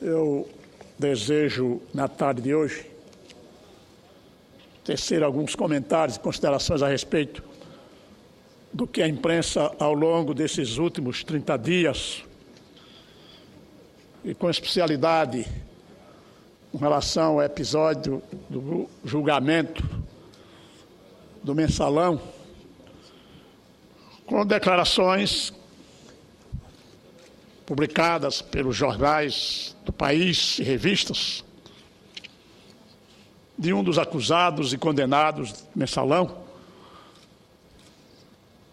Eu desejo, na tarde de hoje, tecer alguns comentários e considerações a respeito do que a imprensa, ao longo desses últimos 30 dias, e com especialidade em relação ao episódio do julgamento do Mensalão, com declarações publicadas pelos jornais do país e revistas, de um dos acusados e condenados do Mensalão,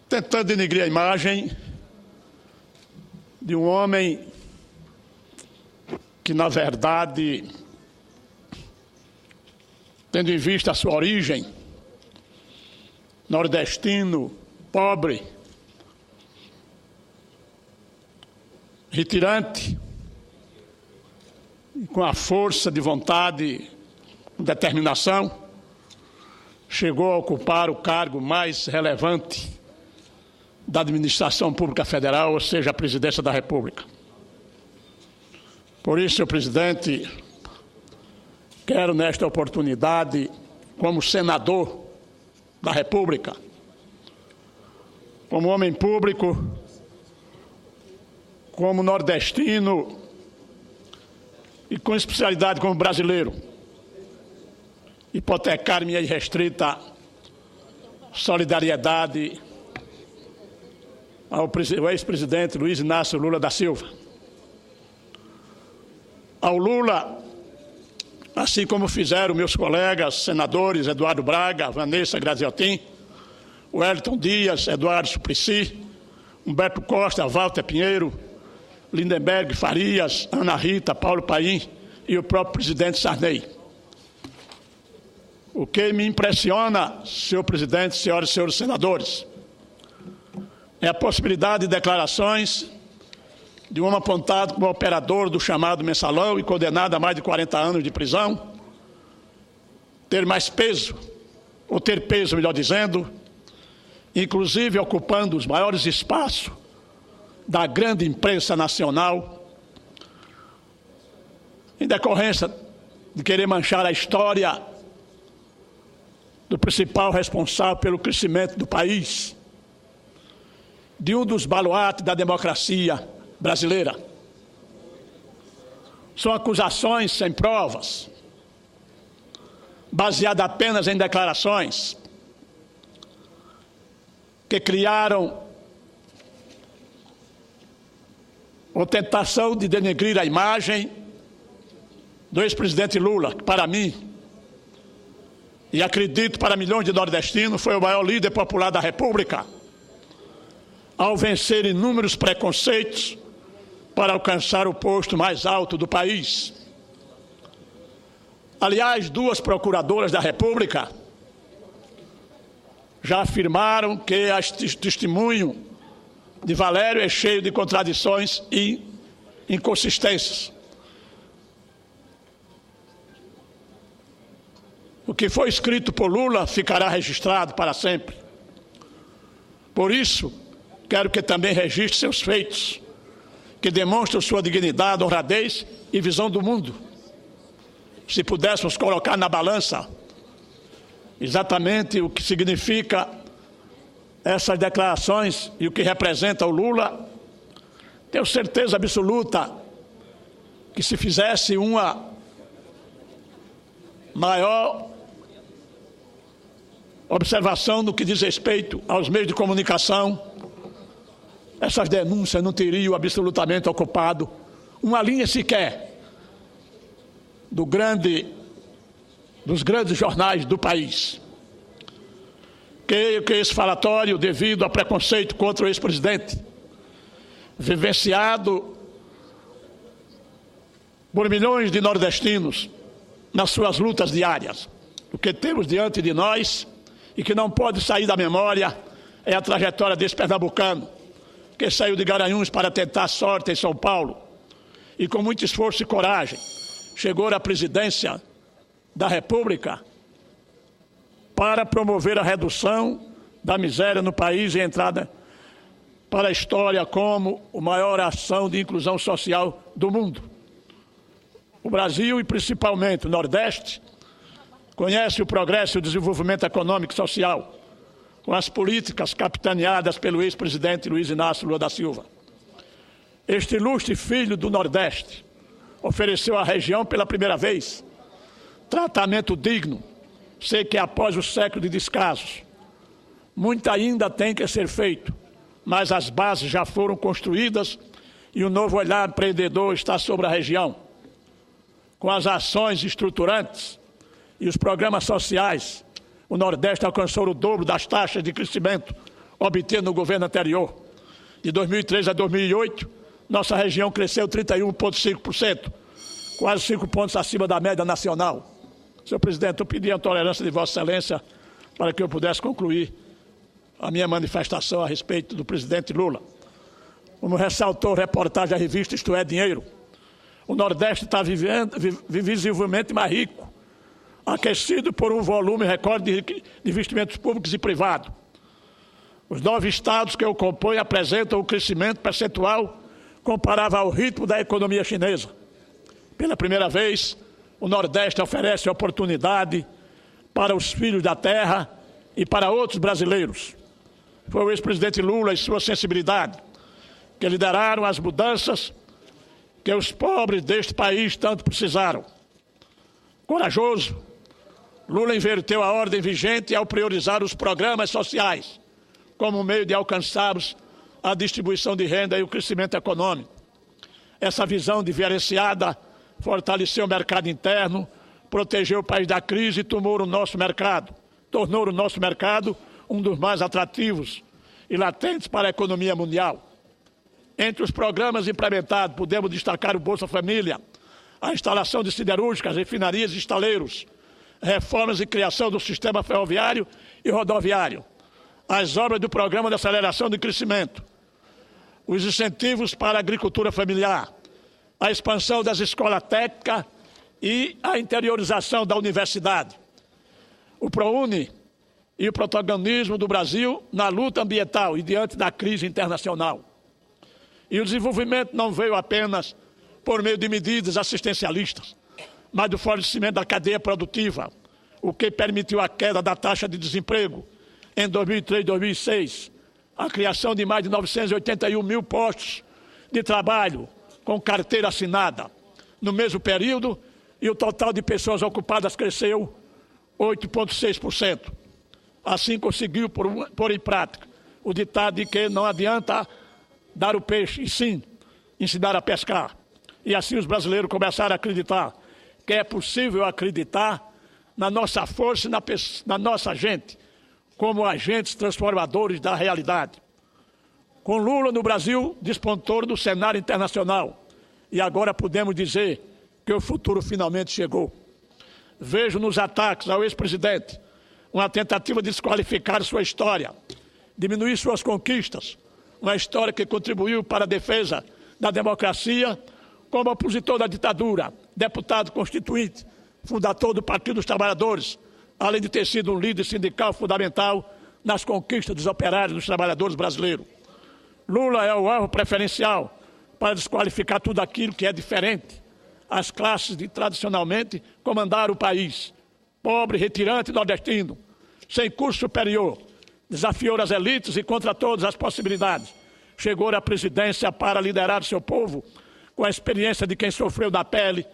tentando denegrir a imagem de um homem que, na verdade, tendo em vista a sua origem, nordestino, pobre, retirante, e com a força de vontade, determinação, chegou a ocupar o cargo mais relevante da administração pública federal, ou seja, a presidência da República. Por isso, senhor presidente, quero nesta oportunidade, como senador da República, como homem público, como nordestino e com especialidade como brasileiro, hipotecar minha irrestrita solidariedade ao ex-presidente Luiz Inácio Lula da Silva. Ao Lula, assim como fizeram meus colegas senadores Eduardo Braga, Vanessa Graziotin, Wellington Dias, Eduardo Suplicy, Humberto Costa, Walter Pinheiro, Lindenberg Farias, Ana Rita, Paulo Paim e o próprio presidente Sarney. O que me impressiona, senhor presidente, senhoras e senhores senadores, é a possibilidade de declarações de um homem apontado como operador do chamado Mensalão e condenado a mais de 40 anos de prisão, ter mais peso, ou ter peso, melhor dizendo, inclusive ocupando os maiores espaços da grande imprensa nacional, em decorrência de querer manchar a história do principal responsável pelo crescimento do país, de um dos baluartes da democracia brasileira. São acusações sem provas, baseadas apenas em declarações, que criaram ou tentação de denegrir a imagem do ex-presidente Lula, que para mim, e acredito para milhões de nordestinos, foi o maior líder popular da República, ao vencer inúmeros preconceitos para alcançar o posto mais alto do país. Aliás, duas procuradoras da República já afirmaram que este testemunho de Valério é cheio de contradições e inconsistências. O que foi escrito por Lula ficará registrado para sempre. Por isso, quero que também registre seus feitos, que demonstram sua dignidade, honradez e visão do mundo. Se pudéssemos colocar na balança exatamente o que significa essas declarações e o que representa o Lula, tenho certeza absoluta que se fizesse uma maior observação no que diz respeito aos meios de comunicação, essas denúncias não teriam absolutamente ocupado uma linha sequer dos grandes jornais do país. Creio que esse falatório, devido a preconceito contra o ex-presidente, vivenciado por milhões de nordestinos nas suas lutas diárias, o que temos diante de nós e que não pode sair da memória é a trajetória desse pernambucano, que saiu de Garanhuns para tentar sorte em São Paulo e com muito esforço e coragem chegou à presidência da República para promover a redução da miséria no país e entrada para a história como a maior ação de inclusão social do mundo. O Brasil, e principalmente o Nordeste, conhece o progresso e o desenvolvimento econômico e social com as políticas capitaneadas pelo ex-presidente Luiz Inácio Lula da Silva. Este ilustre filho do Nordeste ofereceu à região pela primeira vez tratamento digno. Sei que após o século de descasos, muito ainda tem que ser feito, mas as bases já foram construídas e um novo olhar empreendedor está sobre a região. Com as ações estruturantes e os programas sociais, o Nordeste alcançou o dobro das taxas de crescimento obtidas no governo anterior. De 2003 a 2008, nossa região cresceu 31,5%, quase 5 pontos acima da média nacional. Senhor presidente, eu pedi a tolerância de Vossa Excelência para que eu pudesse concluir a minha manifestação a respeito do presidente Lula. Como ressaltou a reportagem da revista Isto é Dinheiro, o Nordeste está visivelmente mais rico, aquecido por um volume recorde de investimentos públicos e privados. Os 9 estados que o compõem apresentam um crescimento percentual comparável ao ritmo da economia chinesa. Pela primeira vez, o Nordeste oferece oportunidade para os filhos da terra e para outros brasileiros. Foi o ex-presidente Lula e sua sensibilidade que lideraram as mudanças que os pobres deste país tanto precisaram. Corajoso, Lula inverteu a ordem vigente ao priorizar os programas sociais como meio de alcançarmos a distribuição de renda e o crescimento econômico. Essa visão diferenciada fortaleceu o mercado interno, protegeu o país da crise e tornou o nosso mercado um dos mais atrativos e latentes para a economia mundial. Entre os programas implementados, podemos destacar o Bolsa Família, a instalação de siderúrgicas, refinarias e estaleiros, reformas e criação do sistema ferroviário e rodoviário, as obras do Programa de Aceleração do Crescimento, os incentivos para a agricultura familiar, a expansão das escolas técnicas e a interiorização da universidade. O ProUni e o protagonismo do Brasil na luta ambiental e diante da crise internacional. E o desenvolvimento não veio apenas por meio de medidas assistencialistas, mas do fortalecimento da cadeia produtiva, o que permitiu a queda da taxa de desemprego em 2003 e 2006, a criação de mais de 981 mil postos de trabalho com carteira assinada no mesmo período, e o total de pessoas ocupadas cresceu 8,6%. Assim conseguiu pôr em prática o ditado de que não adianta dar o peixe, e sim ensinar a pescar. E assim os brasileiros começaram a acreditar que é possível acreditar na nossa força e na nossa gente, como agentes transformadores da realidade. Com Lula no Brasil, despontou no cenário internacional. E agora podemos dizer que o futuro finalmente chegou. Vejo nos ataques ao ex-presidente uma tentativa de desqualificar sua história, diminuir suas conquistas, uma história que contribuiu para a defesa da democracia como opositor da ditadura, deputado constituinte, fundador do Partido dos Trabalhadores, além de ter sido um líder sindical fundamental nas conquistas dos operários e dos trabalhadores brasileiros. Lula é o alvo preferencial para desqualificar tudo aquilo que é diferente. As classes que tradicionalmente comandaram o país, pobre, retirante e nordestino, sem curso superior, desafiou as elites e contra todas as possibilidades. Chegou à presidência para liderar seu povo com a experiência de quem sofreu na pele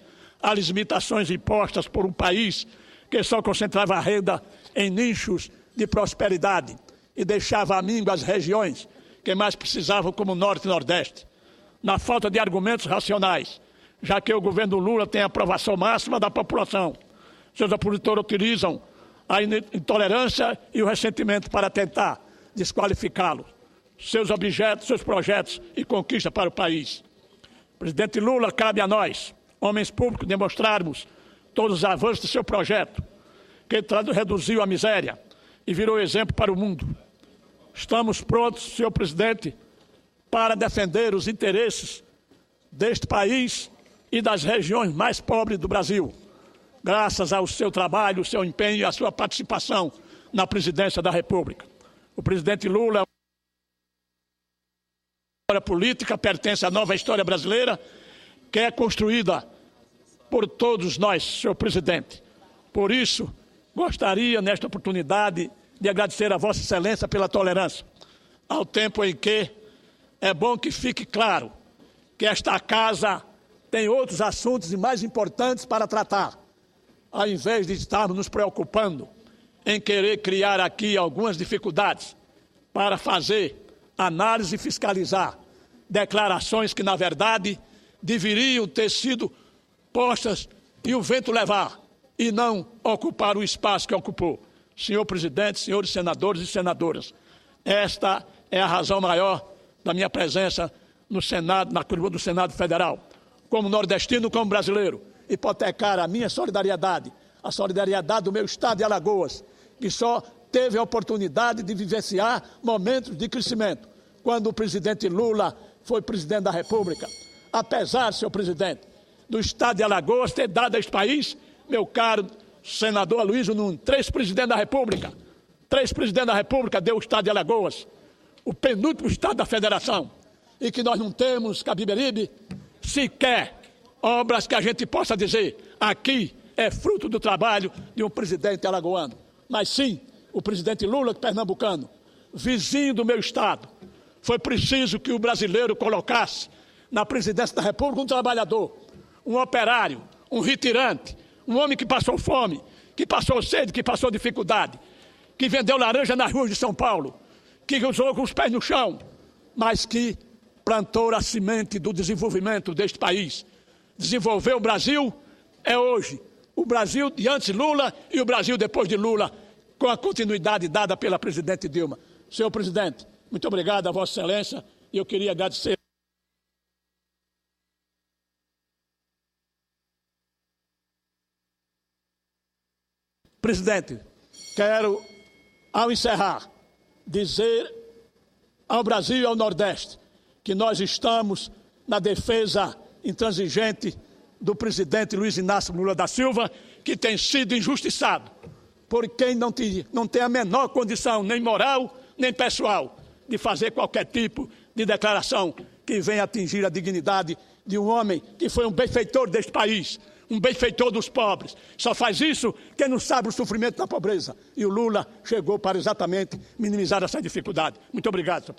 as limitações impostas por um país que só concentrava a renda em nichos de prosperidade e deixava à míngua as regiões que mais precisavam, como o Norte e Nordeste. Na falta de argumentos racionais, já que o governo Lula tem a aprovação máxima da população, seus opositores utilizam a intolerância e o ressentimento para tentar desqualificá-lo, seus objetos, seus projetos e conquistas para o país. Presidente Lula, cabe a nós, homens públicos, demonstrarmos todos os avanços do seu projeto, que reduziu a miséria e virou exemplo para o mundo. Estamos prontos, senhor presidente, para defender os interesses deste país e das regiões mais pobres do Brasil, graças ao seu trabalho, ao seu empenho e à sua participação na presidência da República. O presidente Lula, a política, pertence à nova história brasileira, que é construída por todos nós, senhor presidente. Por isso, gostaria, nesta oportunidade, de agradecer a Vossa Excelência pela tolerância, ao tempo em que é bom que fique claro que esta casa tem outros assuntos e mais importantes para tratar, ao invés de estarmos nos preocupando em querer criar aqui algumas dificuldades para fazer análise e fiscalizar declarações que, na verdade, deveriam ter sido postas e o vento levar, e não ocupar o espaço que ocupou. Senhor presidente, senhores senadores e senadoras, esta é a razão maior da minha presença no Senado, na tribuna do Senado Federal. Como nordestino, como brasileiro, hipotecar a minha solidariedade, a solidariedade do meu estado de Alagoas, que só teve a oportunidade de vivenciar momentos de crescimento, quando o presidente Lula foi presidente da República. Apesar, senhor presidente, do estado de Alagoas ter dado a este país, meu caro senador Aloysio Nunes, 3 presidentes da República. 3 presidentes da República deu o estado de Alagoas, o penúltimo estado da federação. E que nós não temos, Cabiberibe, sequer obras que a gente possa dizer aqui é fruto do trabalho de um presidente alagoano. Mas sim, o presidente Lula, pernambucano, vizinho do meu estado. Foi preciso que o brasileiro colocasse na presidência da República um trabalhador, um operário, um retirante, um homem que passou fome, que passou sede, que passou dificuldade, que vendeu laranja nas ruas de São Paulo, que usou com os pés no chão, mas que plantou a semente do desenvolvimento deste país. Desenvolver o Brasil é hoje o Brasil de antes de Lula e o Brasil depois de Lula, com a continuidade dada pela presidente Dilma. Senhor presidente, muito obrigado a Vossa Excelência e eu queria agradecer. Presidente, quero, ao encerrar, dizer ao Brasil e ao Nordeste que nós estamos na defesa intransigente do presidente Luiz Inácio Lula da Silva, que tem sido injustiçado por quem não tem a menor condição, nem moral, nem pessoal, de fazer qualquer tipo de declaração que venha atingir a dignidade de um homem que foi um benfeitor deste país, um benfeitor dos pobres. Só faz isso quem não sabe o sofrimento da pobreza. E o Lula chegou para exatamente minimizar essa dificuldade. Muito obrigado, senhor.